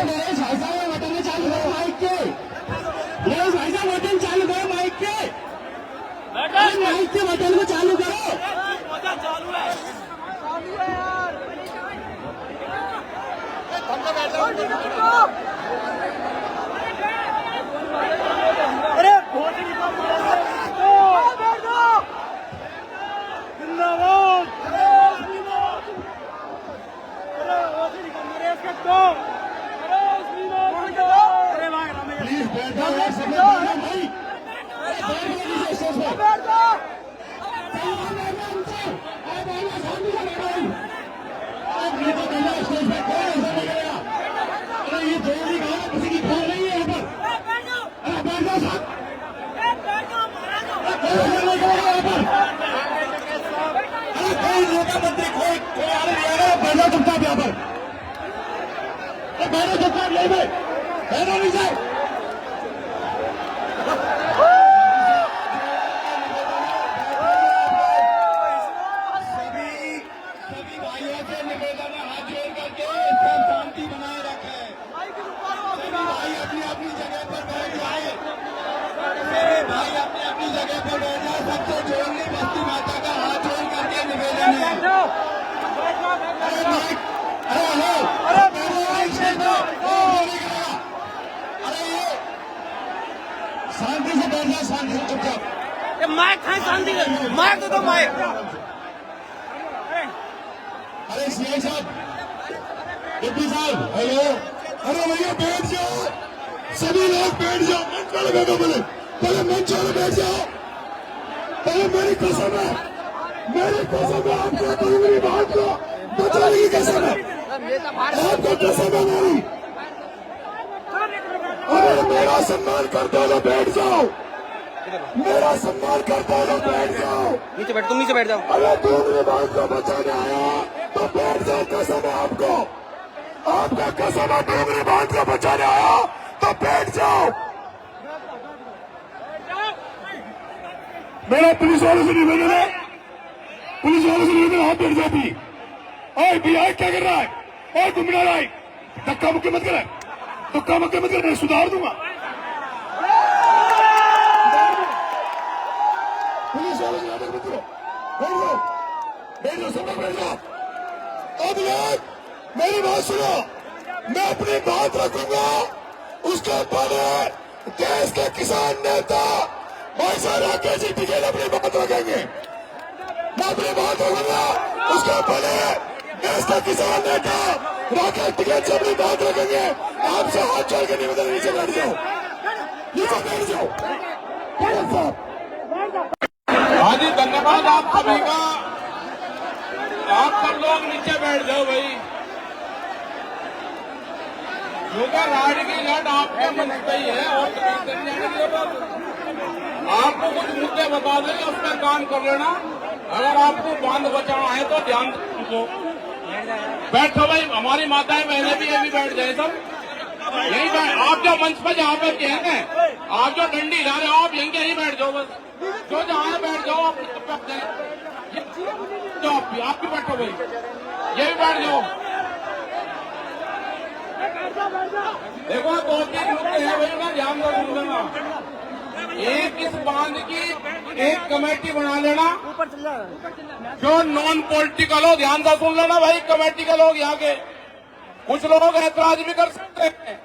नरेश भाई साहब बटन चालू करो माइक के। नरेश भाई साहब बटन चालू करो माइक के। माइक के बटन को चालू करो। चालू है यार। अरे शांति से बैठना, शांति से चुपचाप। माइक है, शांति से माइक दो माइक। अरे सीआई साहब, डिप्टी साहब, हेलो। अरे भैया बैठ जाओ, सभी लोग बैठ जाओ। मंच पर बैठो, पहले मंच पर बैठ जाओ। पहले मेरी कसम है आपको मेरी बात को बचाने की कसम है, आपको कसम है मेरी। अरे मेरा सम्मान करते हो तो बैठ जाओ, मेरा सम्मान करते हो तो बैठ जाओ। नीचे बैठ, तुम नीचे बैठ जाओ। अरे तुम मेरी बात को बचाने आया तो बैठ जाओ, कसम है आपको, आपका कसम है। तुम मेरी बात को बचाने आया तो बैठ जाओ। मेरा पुलिस वालों से निवेदन है, पुलिस वालों से निवेदन, आप बैठ जाती। ओए भैया क्या कर रहा है? ओए तुम मिला रहा है, धक्का मुक्की मत करे, धक्का मुक्की मत करे, सुधार दूंगा। पुलिस वालों से निवेदन मत करो, बैठ जाओ, सब लोग बैठ जाओ। अब लोग मेरी बात सुनो, मैं अपनी बात रखूंगा, उसके पहले देश के किसान नेता भाई साहब राकेश जी टिकैत अपनी बात रखेंगे। मैं अपनी बात रखूंगा, उसके पहले देश का किसान नेता राकेश टिकैत से अपनी बात रखेंगे। आपसे हाथ जोड़ के निवेदन, नीचे बैठ जाओ, नीचे बैठ जाओ। हाँ जी, धन्यवाद आप सभी का। आप सब लोग नीचे बैठ जाओ भाई, क्योंकि राड की लड़ आपके मन पे ही है और आपको कुछ मुद्दे बता देंगे, उस पर काम कर लेना। अगर आपको बांध बचाना है तो ध्यान दो, बैठो भाई। हमारी माताएं बहनें भी अभी बैठ जाए सब यही बैठ। आप जो मंच पर जहाँ पे कहेंगे, आप जो डंडी ला रहे हो, आप यहीं यहीं बैठ जाओ बस, जो जहाँ बैठ जाओ। आप भी बैठो भाई, ये भी बैठ जाओ। देखो 2-3 मुद्दे हैं भाई, मैं ध्यान दो दूंगा। एक, इस बांध की एक कमेटी बना लेना जो नॉन पॉलिटिकल हो। ध्यान से सुन लेना भाई, कमेटी के लोग यहाँ के, कुछ लोग ऐतराज भी कर सकते हैं।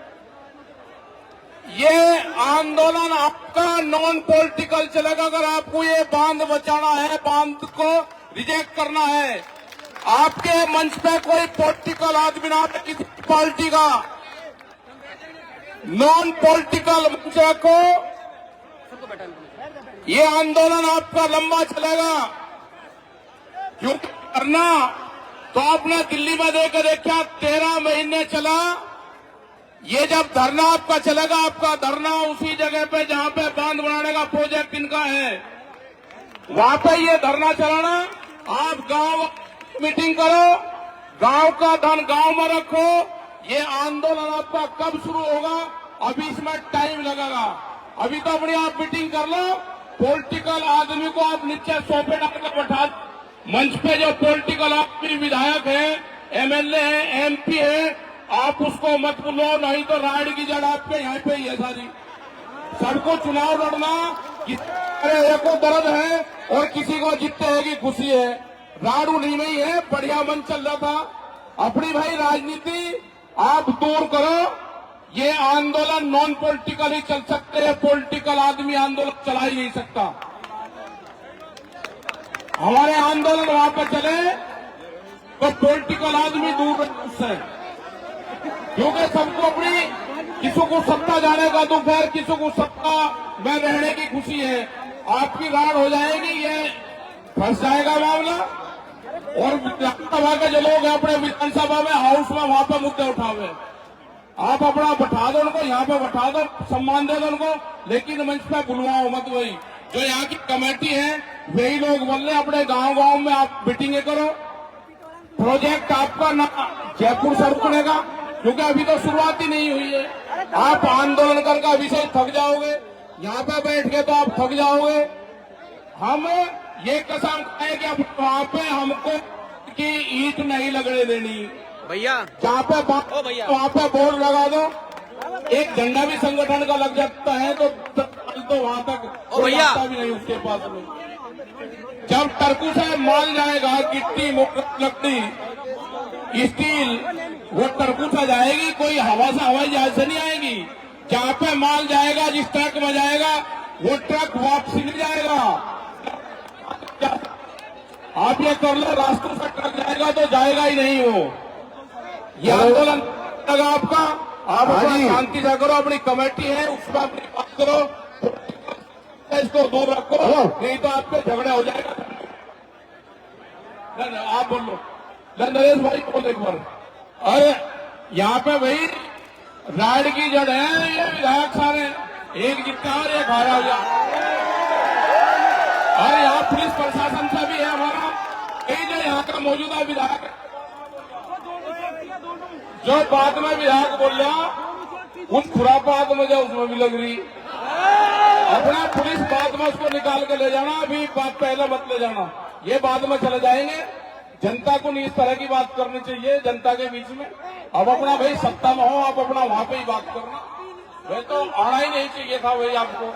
ये आंदोलन आपका नॉन पॉलिटिकल चलेगा। अगर आपको ये बांध बचाना है, बांध को रिजेक्ट करना है, आपके मंच पे कोई पॉलिटिकल आदमी ना, किसी पार्टी का नॉन पॉलिटिकल मंच को, ये आंदोलन आपका लंबा चलेगा। क्यों करना तो आपने दिल्ली में देखा 13 महीने चला। ये जब धरना आपका चलेगा, आपका धरना उसी जगह पे जहां पे बांध बनाने का प्रोजेक्ट इनका है, वहां पे ये धरना चलाना। आप गांव मीटिंग करो, गांव का धन गांव में रखो। ये आंदोलन आपका कब शुरू होगा, अभी इसमें टाइम लगेगा। अभी तो अपनी आप मीटिंग कर लो, पॉलिटिकल आदमी को आप नीचे सोफे डालकर बैठा, मंच पे जो पॉलिटिकल आदमी विधायक है एमएलए है, एमपी है, आप उसको मत बोलो, नहीं तो राड की जड़ आपके यहाँ पे ही है सारी। सबको चुनाव लड़ना एक को दर्द है और किसी को जीतने की खुशी है। राड उन्हीं में ही है, बढ़िया मन चल रहा था। अपनी भाई राजनीति आप दूर करो। ये आंदोलन नॉन पॉलिटिकल ही चल सकते हैं, पॉलिटिकल आदमी आंदोलन चला ही नहीं सकता। हमारे आंदोलन वहां पर चले तो पॉलिटिकल आदमी दूर रहे उससे, क्योंकि सबको अपनी, किसी को सत्ता जाने का दुख है, किसी को सत्ता में रहने की खुशी है। आपकी राड हो जाएगी, ये फंस जाएगा मामला। और विधानसभा के जो लोग हैं अपने विधानसभा में, हाउस में, वहां पर मुद्दे उठावे, आप अपना बैठा दो उनको, यहाँ पे बैठा दो, सम्मान दे दो उनको, लेकिन मंच पे बुलवाओ मत। वही जो यहाँ की कमेटी है वही लोग बोल रहे, अपने गांव-गांव में आप मीटिंगें करो। प्रोजेक्ट आपका ना जयपुर से रुकनेगा, क्योंकि अभी तो शुरुआत ही नहीं हुई है। आप आंदोलन करके अभी से थक जाओगे, यहाँ पे बैठ के तो आप थक जाओगे। हम ये कसम खाए कि अब वहाँ पे हमको की ईंट नहीं लगने देनी भैया। जहाँ पे वहाँ पे बोर्ड लगा दो, एक झंडा भी संगठन का लग जाता है तो वहाँ तक भैया भी नहीं उसके पास में। जब टरकू से माल जाएगा, गिट्टी, लकड़ी, स्टील, वो टरकू से जाएगी, कोई हवा से हवाई जहाज से नहीं आएगी। जहाँ पे माल जाएगा, जिस ट्रक में जाएगा, वो ट्रक वापसी नहीं जाएगा। आप ये कर लो, रास्तों से ट्रक जाएगा तो जाएगा ही नहीं वो। ये आंदोलन लगा आपका, आप अपना शांति से करो, अपनी कमेटी है उसमें अपनी बात करो, इसको दूर रखो, नहीं तो आपके झगड़ा हो जाएगा। आप बोलो नरेश भाई, बोल एक बार। अरे यहाँ पे भाई राड की जड़ है, ये विधायक सारे एक जीतता और एक हारा हो जाए। अरे यहाँ पुलिस प्रशासन से भी है हमारा, कई जो यहाँ का मौजूदा विधायक, जो बाद में विधायक बोल रहा, उस खुरापात में जो उसमें भी लग रही। अपना पुलिस बाद में उसको निकाल के ले जाना, अभी बात पहले मत ले जाना, ये बाद में चले जाएंगे। जनता को नहीं इस तरह की बात करनी चाहिए जनता के बीच में। अब अपना भाई सत्ता में हो, आप अपना वहां पे ही बात करना, वह तो आना ही नहीं चाहिए था भाई आपको।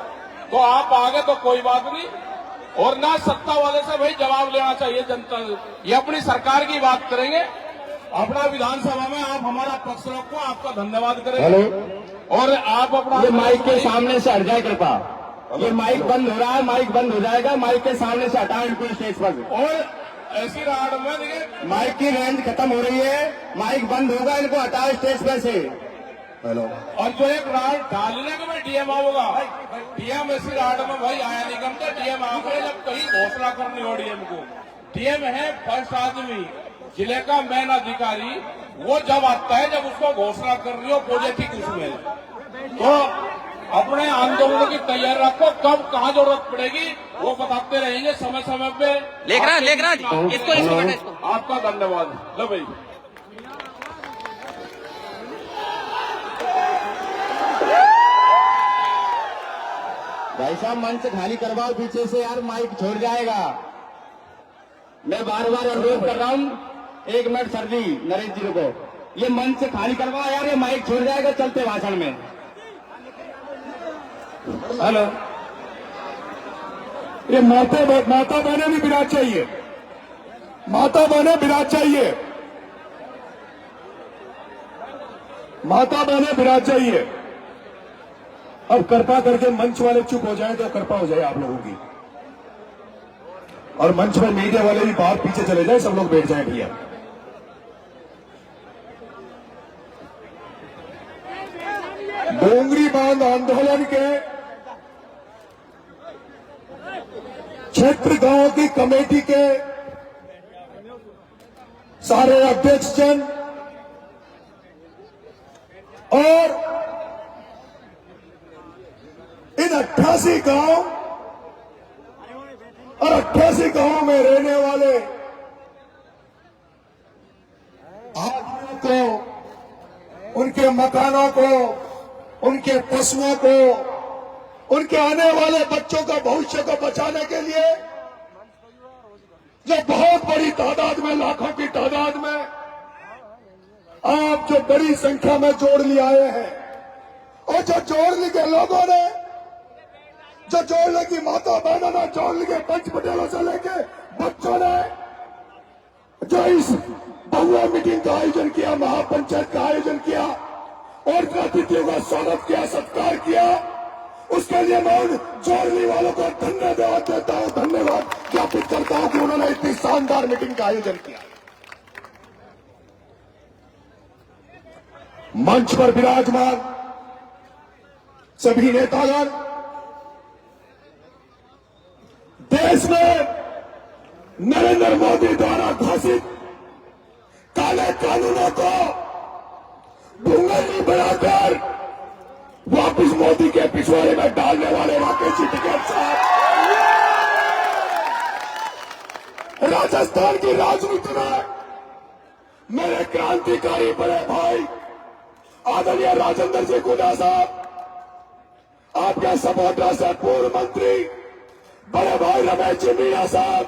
तो आप आगे तो कोई बात नहीं, और ना सत्ता वाले से भाई जवाब लेना चाहिए जनता। ये अपनी सरकार की बात करेंगे, अपना विधानसभा में आप हमारा पक्ष रखो, आपका धन्यवाद करेंगे। और आप अपना ये माइक के सामने से हट जाए कृपा, ये माइक बंद हो रहा है, माइक बंद हो जाएगा, माइक के सामने से हटाओ इनको स्टेज पर। और ऐसी राड में देखिए माइक की रेंज खत्म हो रही है, माइक बंद होगा, इनको हटाओ स्टेज पर से। हेलो, और जो एक राड डालने के में डीएम आओगा, डीएम ऐसी राड में भाई आया निगम का डीएम आगे जब कहीं घोषणा करनी हो डीएम को, डीएम है फर्स्ट आदमी, जिले का मेन अधिकारी, वो जब आता है जब उसको घोषणा कर रही हो पॉजिटिव उसमें, तो अपने आंदोलन की तैयारी रखो, कब कहाँ जरूरत पड़ेगी वो बताते रहेंगे समय समय पे। लेख रहा इसको आपका धन्यवाद। लो भाई भाई साहब मंच खाली करवाओ पीछे से यार, माइक छोड़ जाएगा। मैं बार बार अनुरोध कर रहा हूँ, एक मिनट सर जी, नरेश जी को ये मंच खाली करवाओ यार, ये माइक छोड़ जाएगा चलते भाषण में। हेलो, ये माता बहने भी विराज चाहिए, माता बहने विराज चाहिए, माता बहने विराज चाहिए। अब कृपा करके मंच वाले चुप हो जाएं तो कृपा हो जाए आप लोगों की, और मंच में मीडिया वाले भी बाहर पीछे चले जाए, सब लोग बैठ जाएं भैया। डोंगरी बांध आंदोलन के क्षेत्र गांव की कमेटी के सारे अध्यक्ष जन और इन 88 गांव और 88 गांव में रहने वाले आदमियों को, उनके मकानों को, उनके पशुओं को, उनके आने वाले बच्चों का भविष्य को बचाने के लिए जो बहुत बड़ी तादाद में, लाखों की तादाद में आप जो बड़ी संख्या में जोड़ली आए हैं और जो जोड़ली के लोगों ने, जो जोड़ने की माता बहनों ने, जोड़ली के पंच पटेलों से लेके बच्चों ने जो इस बहुआ मीटिंग का आयोजन किया, महापंचायत का आयोजन किया और अतिथियों का स्वागत किया, सत्कार किया, उसके लिए मैं उन जोड़ली वालों को धन्यवाद देता हूं, धन्यवाद ज्ञापित करता हूं कि उन्होंने इतनी शानदार मीटिंग का आयोजन किया। मंच पर विराजमान सभी नेतागण, देश में नरेंद्र मोदी द्वारा घोषित काले कानूनों को भूंगली बनाकर वापिस मोदी के पिछवाड़े में डालने वाले राकेश जी टिकैत साहब, राजस्थान की राजनीति में मेरे क्रांतिकारी बड़े भाई आदरणीय राजेंद्र जी कुंडा साहब, आपके सपोर्टर से पूर्व मंत्री बड़े भाई रमेश जी मीणा साहब,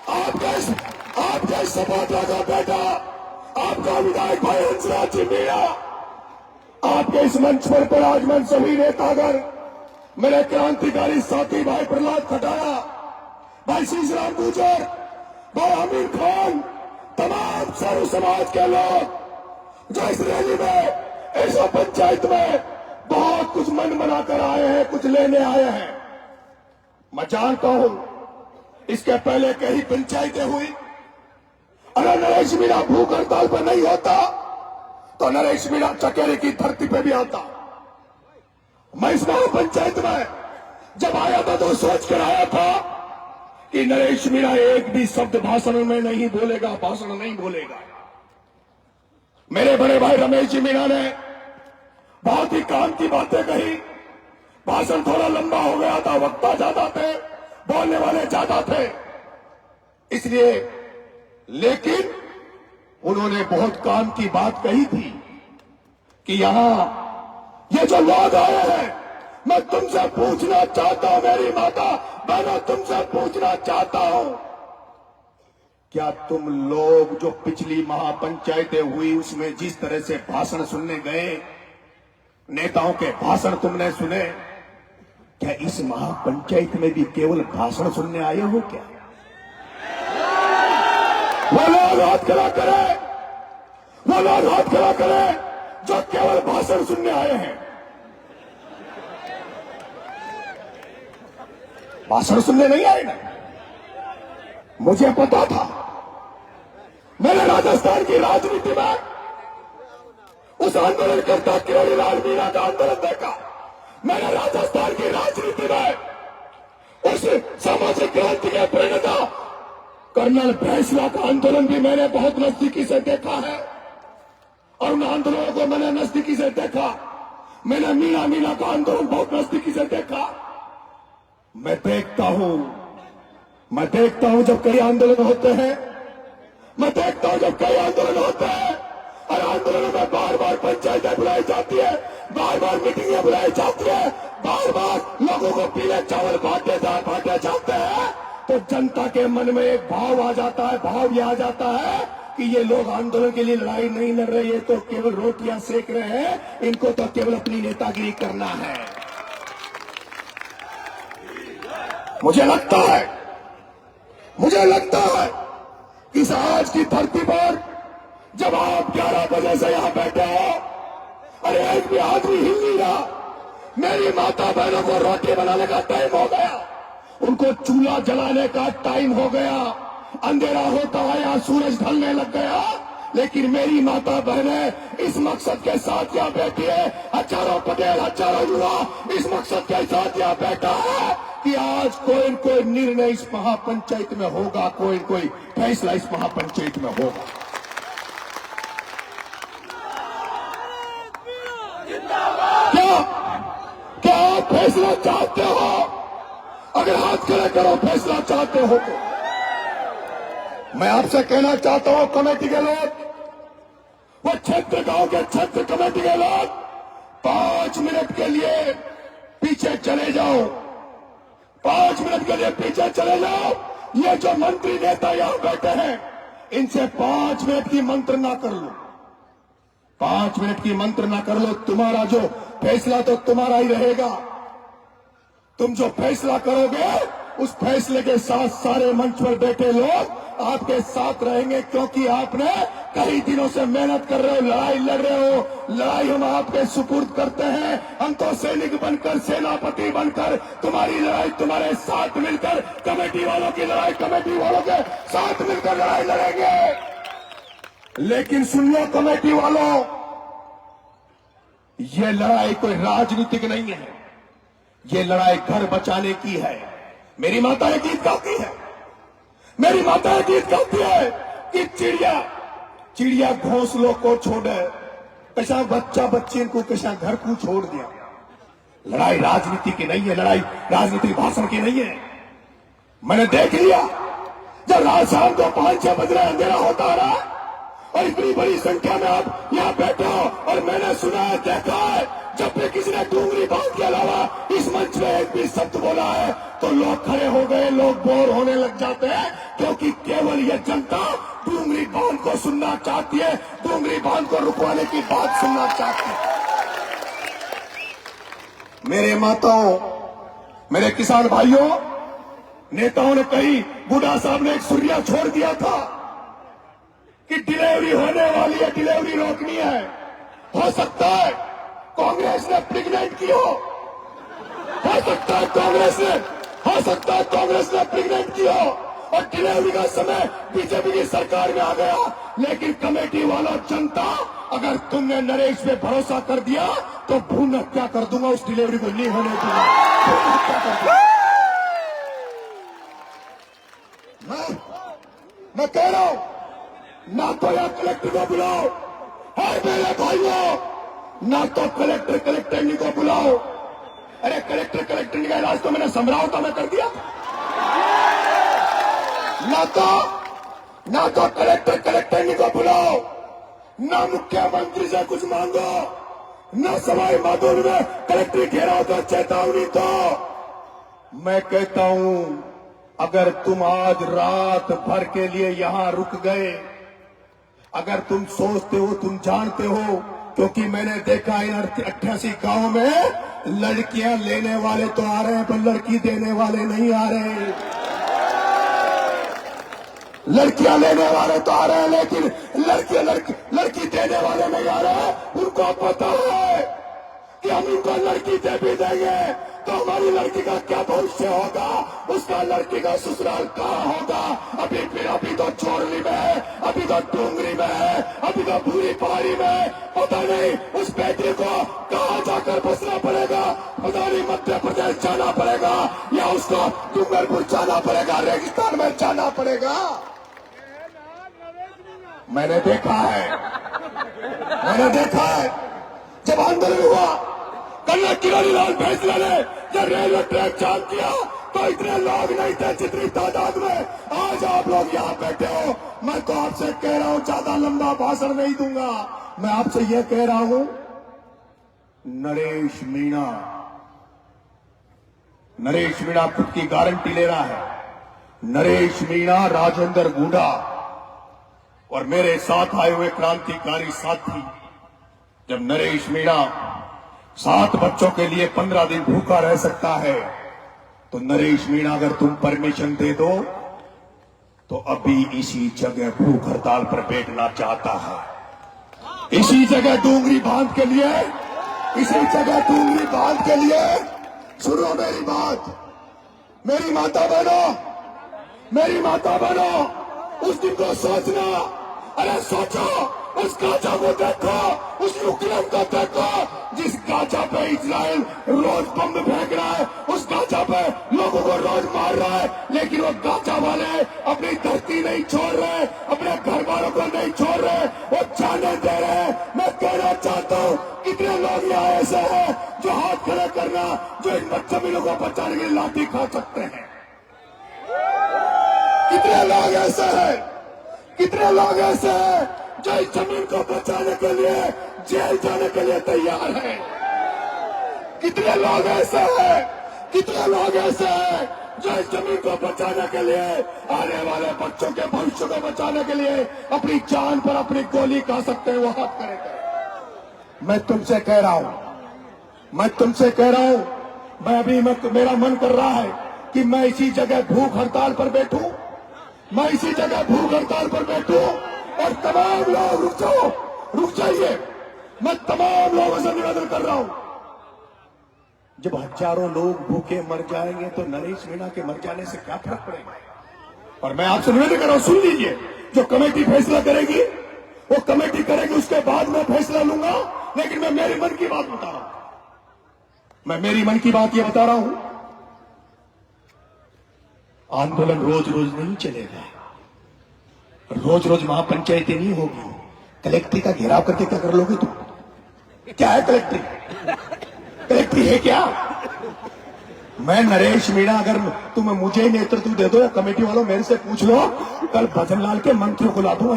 आपके सपोर्टर का बेटा आपका विधायक भाई हंसराज जी मीणा, आपके इस मंच पर विराजमान सभी नेतागण, मेरे क्रांतिकारी साथी भाई प्रहलाद खटारा, भाई शीशराम गुर्जर, भाई आमिर खान, तमाम सर्व समाज के लोग जो इस रैली में, इस पंचायत में बहुत कुछ मन बनाकर आए हैं, कुछ लेने आए हैं। मैं जानता हूं इसके पहले कई पंचायतें हुई, अगर नरेश मीणा भूख हड़ताल पर नहीं होता तो नरेश मीणा चकेरे की धरती पे भी आता। मैं इस महापंचायत में जब आया था तो सोच कर आया था कि नरेश मीणा एक भी शब्द भाषण में नहीं बोलेगा, भाषण नहीं बोलेगा। मेरे बड़े भाई रमेश जी मीणा ने बहुत ही काम की बातें कही, भाषण थोड़ा लंबा हो गया था, वक्ता ज्यादा थे, बोलने वाले ज्यादा थे, इसलिए, लेकिन उन्होंने बहुत काम की बात कही थी कि यहां ये जो लोग आए हैं, मैं तुमसे पूछना चाहता हूं, मेरी माता बहनों, तुमसे पूछना चाहता हूं, क्या तुम लोग जो पिछली महापंचायतें हुई उसमें जिस तरह से भाषण सुनने गए, नेताओं के भाषण तुमने सुने, क्या इस महापंचायत में भी केवल भाषण सुनने आए हो क्या? वो लोग हाथ खड़ा करें, वो लोग हाथ खड़ा करें जो केवल भाषण सुनने आए हैं। भाषण सुनने नहीं आए ना, मुझे पता था। मैंने राजस्थान की राजनीति में उस आंदोलनकर्ता केवड़ीलाल मीणा का आंदोलन देखा, मैंने राजस्थान की राजनीति में उस सामाजिक क्रांति के प्रणेता कर्नल फैसला का आंदोलन भी मैंने बहुत नजदीकी से देखा है और उन आंदोलनों को मैंने नजदीकी से देखा। मैंने मीणा का आंदोलन बहुत नजदीकी से देखा। मैं देखता हूं जब कई आंदोलन होते हैं, मैं देखता हूं जब कई आंदोलन होते हैं और आंदोलनों में बार बार पंचायतें बुलाई जाती है, बार बार मीटिंगें बुलाई जाती है, बार बार लोगों को पीले चावल बांटे जाते हैं, तो जनता के मन में एक भाव आ जाता है, भाव यह आ जाता है कि ये लोग आंदोलन के लिए लड़ाई नहीं लड़ रहे, ये तो केवल रोटियां सेक रहे हैं, इनको तो केवल अपनी नेतागिरी करना है। मुझे लगता है कि इस आज की धरती पर जब आप 11 बजे से यहां बैठे हो, अरे एक भी आदमी हिल नहीं रहा, मेरी माता बहनों को रोटी बनाने का टाइम हो गया, उनको चूल्हा जलाने का टाइम हो गया, अंधेरा होता आया, सूरज ढलने लग गया, लेकिन मेरी माता बहनें इस मकसद के साथ यहाँ बैठी है, हजारों पटेल, हजारों युवा इस मकसद के साथ यहाँ बैठा है कि आज कोई न कोई निर्णय इस महापंचायत में होगा, कोई न कोई फैसला इस महापंचायत में होगा। क्या आप फैसला चाहते हो? अगर हाथ खड़े करो फैसला चाहते हो तो मैं आपसे कहना चाहता हूं, कमेटी के लोग, वो क्षेत्र गांव के क्षेत्र कमेटी के लोग 5 मिनट के लिए पीछे चले जाओ, 5 मिनट के लिए पीछे चले जाओ। ये जो मंत्री नेता यहां बैठे हैं, इनसे 5 मिनट की मंत्रणा कर लो, 5 मिनट की मंत्र ना कर लो, तुम्हारा जो फैसला तो तुम्हारा ही रहेगा। तुम जो फैसला करोगे उस फैसले के साथ सारे मंच पर बैठे लोग आपके साथ रहेंगे, क्योंकि आपने कई दिनों से मेहनत कर रहे हो, लड़ाई लड़ रहे हो। लड़ाई हम आपके सुपुर्द करते हैं। हम तो सैनिक बनकर, सेनापति बनकर तुम्हारी लड़ाई तुम्हारे साथ मिलकर, कमेटी वालों की लड़ाई कमेटी वालों के साथ मिलकर लड़ाई लड़ेंगे। लेकिन सुन लो कमेटी वालों, ये लड़ाई कोई राजनीतिक नहीं है, ये लड़ाई घर बचाने की है। मेरी माता गीत गाती है, मेरी माता गीत गाती है कि चिड़िया घोंसलों को छोड़े, कशा बच्चा बच्ची को कशा घर को छोड़ दिया। लड़ाई राजनीति की नहीं है, लड़ाई राजनीतिक भाषण की नहीं है। मैंने देख लिया जब रात शाम को 5-6 बज रहे अंधेरा होता रहा और इतनी बड़ी संख्या में आप यहाँ बैठे हो, और मैंने सुना है, देखा है, जब भी किसी ने डूंगरी बांध के अलावा इस मंच में एक भी शब्द बोला है तो लोग खड़े हो गए, लोग बोर होने लग जाते हैं, क्योंकि केवल ये जनता डूंगरी बांध को सुनना चाहती है, डूंगरी बांध को रुकवाने की बात सुनना चाहती है। मेरे माताओं, मेरे किसान भाइयों, नेताओं ने कही, बूढ़ा साहब ने एक सुर्रिया छोड़ दिया था कि डिलीवरी होने वाली है, डिलीवरी रोकनी है। हो सकता है कांग्रेस ने प्रेग्नेंट की हो सकता है कांग्रेस ने प्रेग्नेंट की हो और डिलीवरी का समय बीजेपी की सरकार में आ गया। लेकिन कमेटी वालों, जनता, अगर तुमने नरेश पे भरोसा कर दिया तो भ्रूण हत्या कर दूंगा, उस डिलीवरी को नहीं होने दूंगा, भ्रूण हत्या कर दूंगा। मैं कह रहा हूं, ना तो यहां कलेक्टर को बुलाओ, है मेरे भाइयों, ना तो कलेक्टर को बुलाओ। अरे कलेक्टर का इलाज तो मैंने समझौता में कर दिया। ना तो कलेक्टर को बुलाओ, ना मुख्यमंत्री से कुछ मांगो, ना सवाई माधोपुर में कलेक्टर घेराव तो चेतावनी दो। मैं कहता हूं, अगर तुम आज रात भर के लिए यहां रुक गए, अगर तुम सोचते हो, तुम जानते हो, क्योंकि मैंने देखा इन 88 गांव में लड़कियां लेने वाले तो आ रहे हैं पर लड़की देने वाले नहीं आ रहे। लड़कियां लेने वाले तो आ रहे हैं लेकिन लड़की देने वाले नहीं आ रहे। उनको पता है कि हम उनको लड़की दे भी देंगे तो हमारी लड़की का क्या भविष्य होगा, उसका लड़की का ससुराल कहाँ होगा। अभी तो चोरली में है, अभी तो डूंगरी में है, अभी तो भूरी पहाड़ी में, पता नहीं उस बेटी को कहाँ जाकर बसना पड़ेगा। पता नहीं मध्य प्रदेश जाना पड़ेगा या उसको डूंगरपुर जाना पड़ेगा, रेगिस्तान में जाना पड़ेगा। मैंने देखा है जब आंदोलन हुआ, कन्या किरोड़ी लाल फैसला ने जब रेलवे ट्रैक जाम किया तो इतने लोग नहीं थे जितनी तादाद में आज आप लोग यहाँ बैठे हो। मैं तो आपसे कह रहा हूँ, ज्यादा लंबा भाषण नहीं दूंगा, मैं आपसे यह कह रहा हूँ, नरेश मीणा खुद की गारंटी ले रहा है। नरेश मीणा, राजेंद्र गुंडा और मेरे साथ आए हुए क्रांतिकारी साथी, जब नरेश मीणा 7 बच्चों के लिए 15 दिन भूखा रह सकता है, तो नरेश मीणा अगर तुम परमिशन दे दो तो अभी इसी जगह भूख हड़ताल पर बैठना चाहता है। इसी जगह डूंगरी बांध के लिए, सुनो मेरी बात, मेरी माता बहनों, उस दिन को सोचना। अरे सोचो, उस गाजा को देखो, उस यूक्रेन को देखो, जिस गाजा पे इजराइल रोज बम फेंक रहा है, उस गाजा पे लोगों को रोज मार रहा है, लेकिन वो गाजा वाले अपनी धरती नहीं छोड़ रहे, अपने घर वालों को नहीं छोड़ रहे, वो जाने दे रहे हैं। मैं कहना चाहता हूँ, कितने लोग यहाँ ऐसे हैं जो हाथ खड़े करना, जो इन जमीनों को बचाने के लिए लाठी खा सकते हैं। कितने लोग ऐसे हैं जो इस जमीन को बचाने के लिए जेल जाने के लिए तैयार हैं। कितने लोग ऐसे हैं जो इस जमीन को बचाने के लिए, आने वाले बच्चों के भविष्य को बचाने के लिए अपनी जान पर अपनी गोली खा सकते हैं, वो हाथ करेंगे। मैं तुमसे कह रहा हूं, मैं अभी मेरा मन कर रहा है कि मैं इसी जगह भूख हड़ताल पर बैठूं, और तमाम लोग रुक जाइए, मैं तमाम लोगों से निवेदन कर रहा हूं, जब हजारों लोग भूखे मर जाएंगे तो नरेश मीणा के मर जाने से क्या फर्क पड़ेगा। और मैं आपसे निवेदन कर रहा हूं, सुन लीजिए, जो कमेटी फैसला करेगी वो कमेटी करेगी, उसके बाद मैं फैसला लूंगा, लेकिन मैं मेरी मन की बात बता रहा हूं, ये बता रहा हूं, आंदोलन रोज रोज नहीं चलेगा, रोज रोज महापंचायती नहीं होगी, कलेक्ट्री का घेराव करके क्या कर लोगे तुम? क्या है कलेक्ट्री है क्या? मैं नरेश मीणा, अगर तुम मुझे ही नेतृत्व दे दो या कमेटी वालों मेरे से पूछ लो, कल भजनलाल के मंत्रियों को ला दूंगा,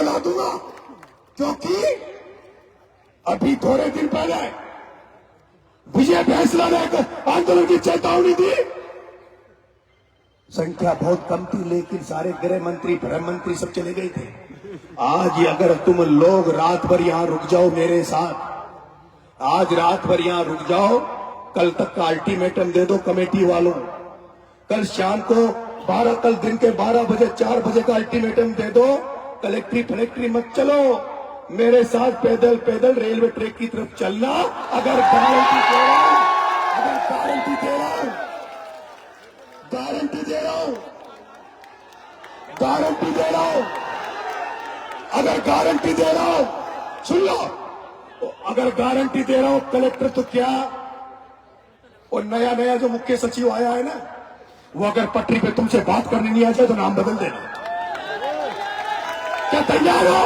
ला दूंगा, क्योंकि अभी थोड़े दिन पहले विजय फैसला ने आंदोलन की चेतावनी दी, संख्या बहुत कम थी, लेकिन सारे गृह मंत्री, गृह मंत्री सब चले गए थे। आज अगर तुम लोग रात भर यहां रुक जाओ मेरे साथ, आज रात भर यहां रुक जाओ, कल तक का अल्टीमेटम दे दो कमेटी वालों, कल शाम को 12, कल दिन के 12 बजे 4 बजे का अल्टीमेटम दे दो, कलेक्ट्री फलेक्ट्री मत चलो, मेरे साथ पैदल पैदल रेलवे ट्रैक की तरफ चलना, अगर गारंटी दे रहा हूं, सुन लो, अगर गारंटी दे रहा हूं, कलेक्टर तो क्या, और नया जो मुख्य सचिव आया है ना, वो अगर पटरी पे तुमसे बात करने नहीं आ जाए तो नाम बदल देना। क्या तैयार हो?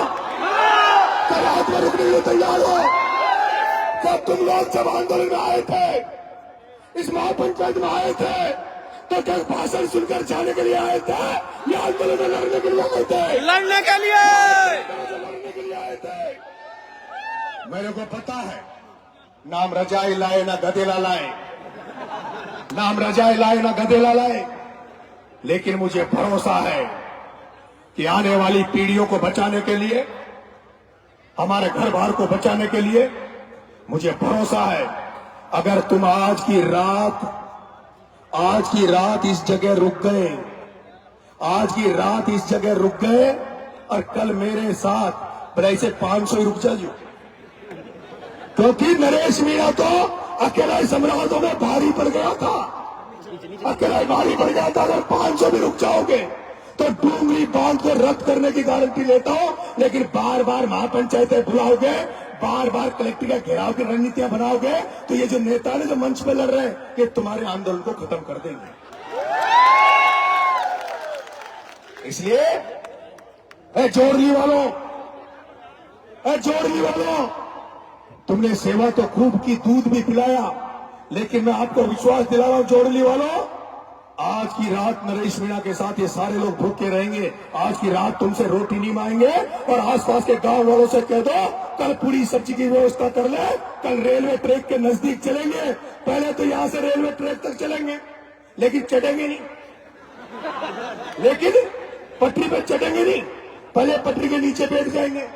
क्या रात में रुकने के लिए तैयार हो? जब तुम लोग जब आंदोलन में आए थे, इस महापंचायत में आए थे, तो क्या भाषण सुनकर जाने के लिए आए थे या आंदोलन में लड़ने के लिए आए थे? लड़ने के लिए आए थे। मेरे को पता है, नाम रजाई लाए ना गधेला लाए, लेकिन मुझे भरोसा है कि आने वाली पीढ़ियों को बचाने के लिए, हमारे घर बार को बचाने के लिए, मुझे भरोसा है, अगर तुम आज की रात इस जगह रुक गए, और कल मेरे साथ भले से 500 ही रुक जाओ, क्योंकि नरेश मीणा तो अकेला सम्राटों में भारी पड़ गया था, अगर 500 भी रुक जाओगे तो डूंगरी बांध को रद्द करने की गारंटी लेता हूं, लेकिन बार बार महापंचायतें बुलाओगे, बार बार कलेक्टर का घेराव की रणनीतियां बनाओगे, तो ये जो नेता ने जो मंच पे लड़ रहे हैं, ये तुम्हारे आंदोलन को खत्म कर देंगे। इसलिए जोड़ली वालों, तुमने सेवा तो खूब की, दूध भी पिलाया, लेकिन मैं आपको विश्वास दिला रहा हूं जोड़ली वालों, आज की रात नरेश मीणा के साथ ये सारे लोग भूखे रहेंगे, आज की रात तुमसे रोटी नहीं मांगेंगे, और आसपास के गांव वालों से कह दो कल पूरी सब्जी की व्यवस्था कर ले, कल रेलवे ट्रैक के नजदीक चलेंगे, पहले तो यहां से रेलवे ट्रैक तक चलेंगे, लेकिन चढ़ेंगे नहीं, पटरी पे चढ़ेंगे नहीं, पहले पटरी के नीचे बैठ जाएंगे,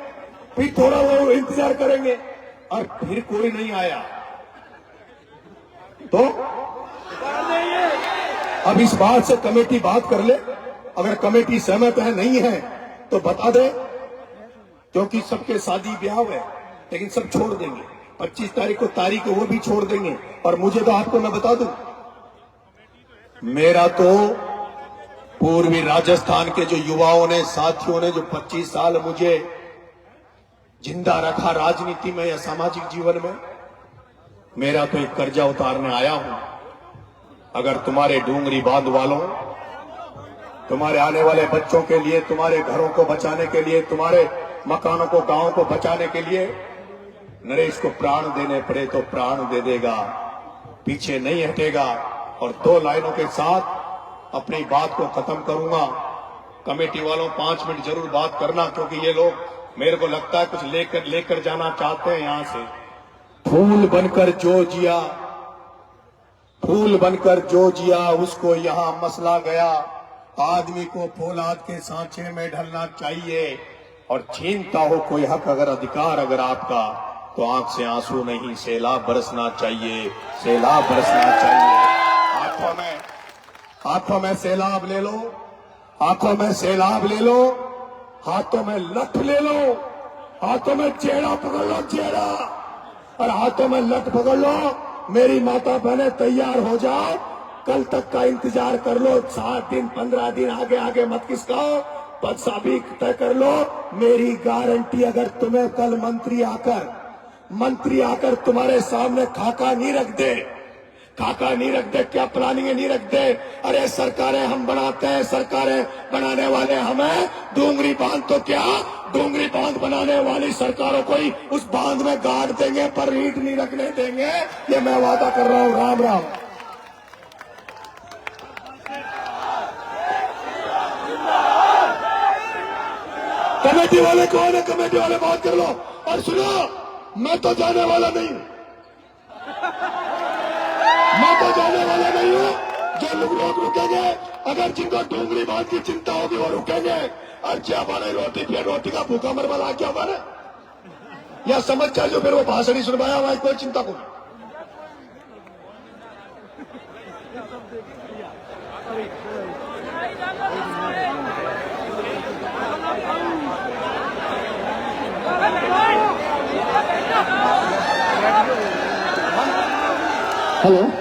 फिर थोड़ा वो इंतजार करेंगे, और फिर कोई नहीं आया तो अब इस बात से कमेटी बात कर ले, अगर कमेटी सहमत है नहीं है तो बता दे, क्योंकि सबके शादी ब्याह है, लेकिन सब छोड़ देंगे, 25 तारीख को तारीख वो भी छोड़ देंगे, और मुझे तो आपको मैं बता दूं, मेरा तो पूर्वी राजस्थान के जो युवाओं ने, साथियों ने, जो 25 साल मुझे जिंदा रखा राजनीति में या सामाजिक जीवन में, मेरा तो एक कर्जा उतारने आया हूं। अगर तुम्हारे डूंगरी बांध वालों, तुम्हारे आने वाले बच्चों के लिए, तुम्हारे घरों को बचाने के लिए, तुम्हारे मकानों को, गांवों को बचाने के लिए नरेश को प्राण देने पड़े तो प्राण दे देगा, पीछे नहीं हटेगा। और 2 लाइनों के साथ अपनी बात को खत्म करूंगा। कमेटी वालों 5 मिनट जरूर बात करना, क्योंकि ये लोग मेरे को लगता है कुछ लेकर जाना चाहते हैं यहां से। फूल बनकर जो जिया उसको यहां मसला गया, आदमी को फौलाद के सांचे में ढलना चाहिए, और छीनता हो कोई हक अगर अधिकार अगर आपका, तो आंख से आंसू नहीं सैलाब बरसना चाहिए, सैलाब बरसना चाहिए। हाथों में सैलाब ले लो, हाथों में सैलाब ले लो, हाथों में लठ ले लो, हाथों में चेहरा पकड़ लो, चेहरा, और हाथों में लठ पकड़ लो। मेरी माता बहने तैयार हो जाओ, कल तक का इंतजार कर लो, 7 दिन 15 दिन आगे आगे मत किसकाओ, पद साबित तय कर लो। मेरी गारंटी, अगर तुम्हें कल मंत्री आकर तुम्हारे सामने खाका नहीं रख दे, खाका नहीं रख दे, क्या प्लानिंग नहीं रख दे, अरे सरकारें हम बनाते हैं, सरकारें बनाने वाले हमें, डूंगरी बांध तो क्या, डूंगरी बांध बनाने वाली सरकारों को ही उस बांध में गाड़ देंगे, पर ईंट नहीं रखने देंगे, ये मैं वादा कर रहा हूं। राम राम। कमेटी वाले कौन है? कमेटी वाले बात कर लो। और सुनो, मैं तो जाने वाला नहीं हूं, मैं तो जाने वाला नहीं हूं। जो लोग रुकेंगे, अगर जिनको डूंगरी बात की चिंता होगी वो रुकेंगे। और क्या बने रोटी पे रोटी का भूखा मरमला क्या बने, या समझ कर जो फिर वो भाषण ही सुनवाया हुआ, कोई चिंता को नहीं। हेलो।